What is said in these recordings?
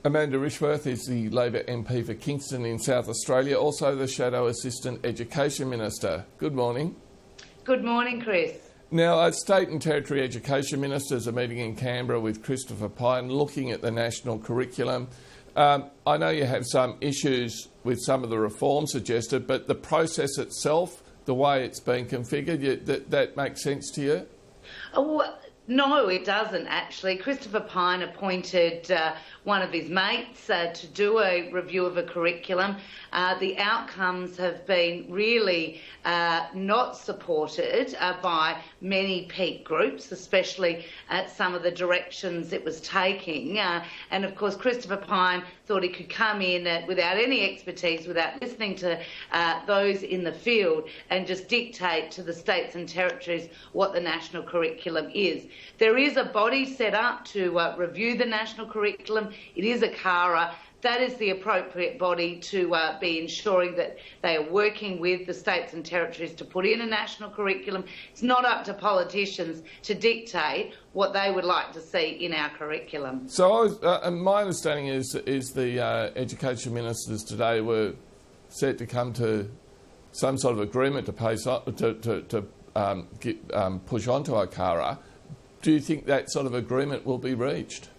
Amanda Rishworth is the Labor MP for Kingston in South Australia, also the Shadow Assistant Education Minister. Good morning. Good morning, Chris. Now, State and Territory Education Ministers are meeting in Canberra with Christopher Pyne looking at the national curriculum. I know you have some issues with some of the reforms suggested, but the process itself, the way it's been configured, that makes sense to you? No, it doesn't actually. Christopher Pyne appointed one of his mates to do a review of a curriculum. The outcomes have been really not supported by many peak groups, especially some of the directions it was taking. And of course, Christopher Pyne thought he could come in without any expertise, without listening to those in the field, and just dictate to the states and territories what the national curriculum is. There is a body set up to review the national curriculum. It is a CARA. That is the appropriate body to be ensuring that they are working with the states and territories to put in a national curriculum. It's not up to politicians to dictate what they would like to see in our curriculum. So my understanding is the education ministers today were set to come to some sort of agreement to push on to a CARA. Do you think that sort of agreement will be reached?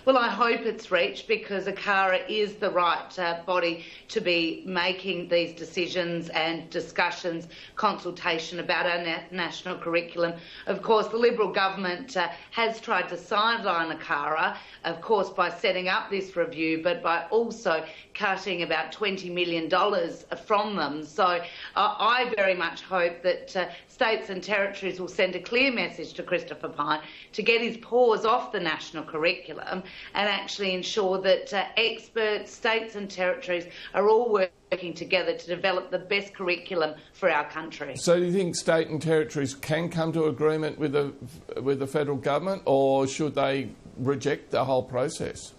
Well, I hope it's reached, because a CARA is the right body to be making these decisions and discussions, consultation about our national curriculum. Of course, the Liberal government has tried to sideline a CARA, of course, by setting up this review, but by also cutting about $20 million from them. So I very much hope that states and territories will send a clear message to Christopher Pyne to get his paws off the national curriculum and actually ensure that experts, states and territories are all working together to develop the best curriculum for our country. So do you think state and territories can come to agreement with the federal government, or should they reject the whole process?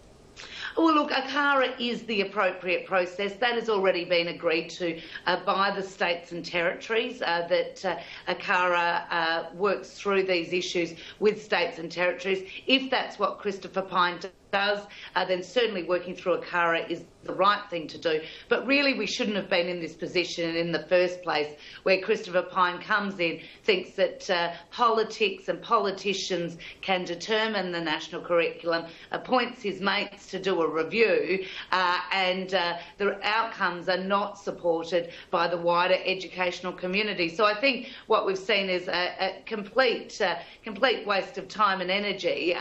Well, look, a CARA is the appropriate process. That has already been agreed to by the states and territories, that a CARA works through these issues with states and territories. If that's what Christopher Pyne does, then certainly working through a CARA is the right thing to do. But really, we shouldn't have been in this position in the first place, where Christopher Pyne comes in, thinks that politics and politicians can determine the national curriculum, appoints his mates to do a review, and the outcomes are not supported by the wider educational community. So I think what we've seen is a complete waste of time and energy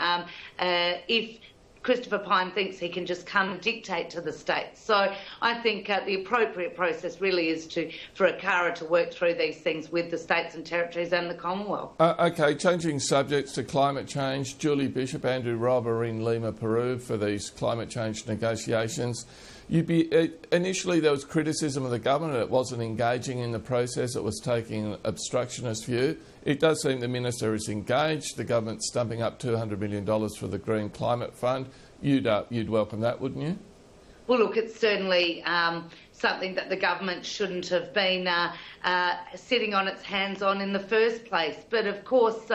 if Christopher Pyne thinks he can just come and dictate to the states. So I think the appropriate process really is for a CARA to work through these things with the states and territories and the Commonwealth. OK, changing subjects to climate change. Julie Bishop, Andrew Robb are in Lima, Peru for these climate change negotiations. Initially there was criticism of the government that it wasn't engaging in the process, it was taking an obstructionist view. It does seem the minister is engaged. The government's stumping up $200 million for the Green Climate Fund. You'd welcome that, wouldn't you? Well, look, it's certainly something that the government shouldn't have been sitting on its hands on in the first place. But of course,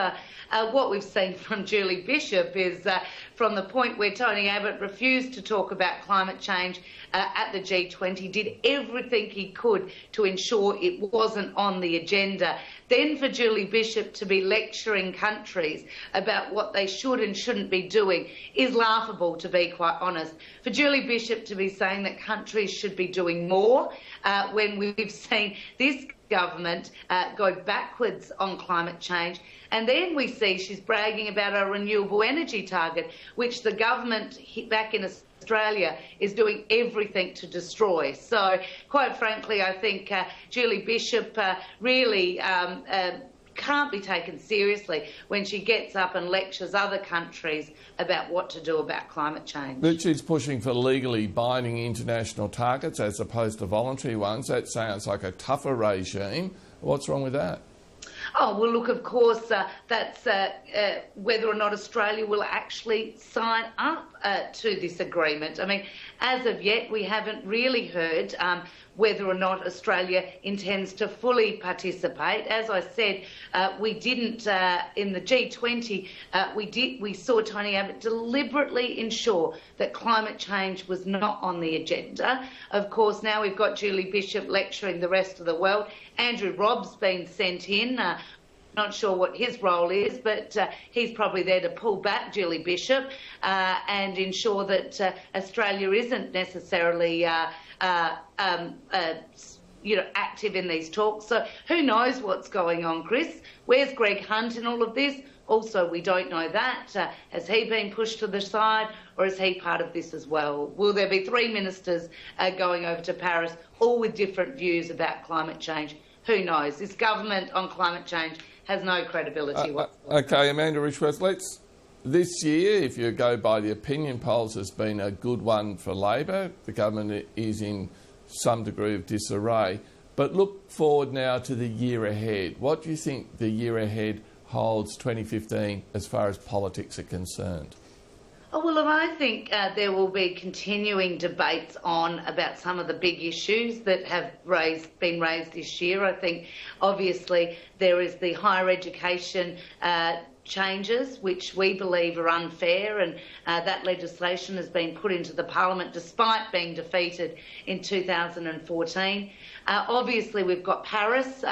what we've seen from Julie Bishop is from the point where Tony Abbott refused to talk about climate change at the G20, did everything he could to ensure it wasn't on the agenda. Then for Julie Bishop to be lecturing countries about what they should and shouldn't be doing is laughable, to be quite honest. For Julie Bishop to be saying that countries should be doing more when we've seen this government go backwards on climate change. And then we see she's bragging about a renewable energy target, which the government back in Australia is doing everything to destroy. So, quite frankly, I think Julie Bishop really can't be taken seriously when she gets up and lectures other countries about what to do about climate change. But she's pushing for legally binding international targets as opposed to voluntary ones. That sounds like a tougher regime. What's wrong with that? Oh, well, look, of course, that's whether or not Australia will actually sign up to this agreement. I mean, as of yet, we haven't really heard whether or not Australia intends to fully participate. As I said, we didn't, in the G20, we saw Tony Abbott deliberately ensure that climate change was not on the agenda. Of course, now we've got Julie Bishop lecturing the rest of the world. Andrew Robb's been sent in. Not sure what his role is, but he's probably there to pull back Julie Bishop and ensure that Australia isn't necessarily active in these talks. So who knows what's going on, Chris? Where's Greg Hunt in all of this? Also, we don't know that. Has he been pushed to the side, or is he part of this as well? Will there be 3 ministers going over to Paris, all with different views about climate change? Who knows? This government on climate change has no credibility whatsoever. Okay, Amanda Rishworth, this year, if you go by the opinion polls, has been a good one for Labor. The government is in some degree of disarray. But look forward now to the year ahead. What do you think the year ahead holds 2015 as far as politics are concerned? Oh, well, I think there will be continuing debates on about some of the big issues that have been raised this year. I think, obviously, there is the higher education changes, which we believe are unfair, and that legislation has been put into the Parliament despite being defeated in 2014. Obviously, we've got Paris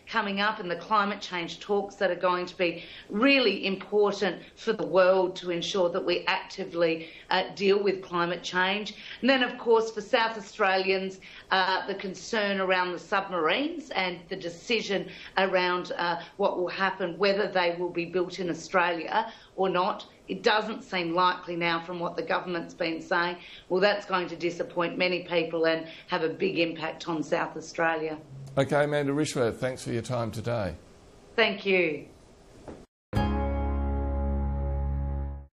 coming up and the climate change talks that are going to be really important for the world to ensure that we actively deal with climate change. And then, of course, for South Australians, the concern around the submarines and the decision around what will happen, whether they will be built in Australia or not. It doesn't seem likely now from what the government's been saying. Well, that's going to disappoint many people and have a big impact on South Australia. Okay, Amanda Rishworth, thanks for your time today. Thank you.